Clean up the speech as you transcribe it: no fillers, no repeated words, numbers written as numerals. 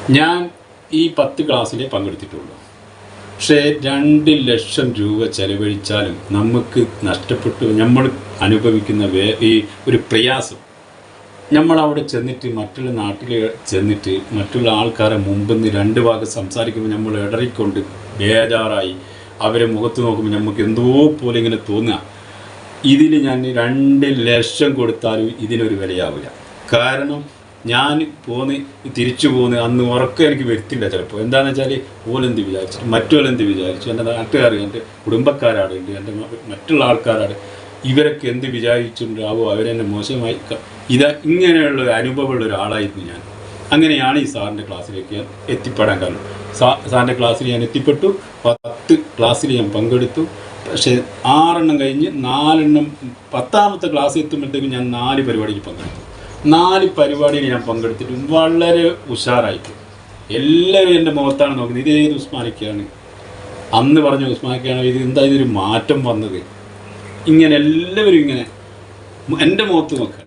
ഞാൻ ഈ 10 ക്ലാസ്സിലേ പങ്കെടുത്തിട്ടുള്ളൂ. പക്ഷേ 2 ലക്ഷം രൂപ ചെലവഴിച്ചാലും നമുക്ക് നഷ്ടപ്പെട്ടു. നമ്മൾ അനുഭവിക്കുന്ന ഈ ഒരു പ്രയാസം, നമ്മളവിടെ ചെന്നിട്ട് മറ്റുള്ള നാട്ടിൽ ചെന്നിട്ട് മറ്റുള്ള ആൾക്കാരെ മുമ്പിൽ നിന്ന് 2 വാക്ക് സംസാരിക്കുമ്പോൾ നമ്മൾ ഇടറിക്കൊണ്ട് ബേജാറായി അവരെ മുഖത്ത് നോക്കുമ്പോൾ നമുക്ക് എന്തോ പോലെ ഇങ്ങനെ തോന്നുക. ഇതിൽ ഞാൻ 2 ലക്ഷം കൊടുത്താലും ഇതിനൊരു വിലയാവില്ല. കാരണം ഞാൻ തിരിച്ചു പോന്ന് അന്ന് ഉറക്കം എനിക്ക് വരുത്തില്ല. ചിലപ്പോൾ എന്താണെന്ന് വെച്ചാൽ ഓലെന്ത് വിചാരിച്ചു, മറ്റുള്ളവരെന്ത് വിചാരിച്ചു, എൻ്റെ നാട്ടുകാർ, എൻ്റെ കുടുംബക്കാരാണ്, എൻ്റെ മറ്റുള്ള ആൾക്കാരാണ്, ഇവരൊക്കെ എന്ത് വിചാരിച്ചിട്ടുണ്ടാവോ, അവരെന്നെ മോശമായി. ഇങ്ങനെയുള്ള ഒരു അനുഭവമുള്ള ഒരാളായിരുന്നു ഞാൻ. അങ്ങനെയാണ് ഈ സാറിൻ്റെ ക്ലാസ്സിലേക്ക് ഞാൻ എത്തിപ്പെടാൻ കാരണം. സാറിൻ്റെ ക്ലാസ്സിൽ ഞാൻ എത്തിപ്പെട്ടു. 10 ക്ലാസ്സിൽ ഞാൻ പങ്കെടുത്തു. പക്ഷേ 6 കഴിഞ്ഞ് 4 10ാമത്തെ ക്ലാസ് എത്തുമ്പോഴത്തേക്കും ഞാൻ 4 പരിപാടിയിൽ പങ്കെടുത്തു. 4 പരിപാടിയിൽ ഞാൻ പങ്കെടുത്തിട്ട് വളരെ ഉഷാറായിട്ട് എല്ലാവരും എൻ്റെ മുഖത്താണ് നോക്കുന്നത്. ഇത് ഏത് ഉസ്മാനിക്കയാണ്, അന്ന് പറഞ്ഞ ഉസ്മാനിക്കയാണ്, ഇത് എന്താ ഇതൊരു മാറ്റം വന്നത്, ഇങ്ങനെ എല്ലാവരും ഇങ്ങനെ എൻ്റെ മുഖത്ത് നോക്കുക.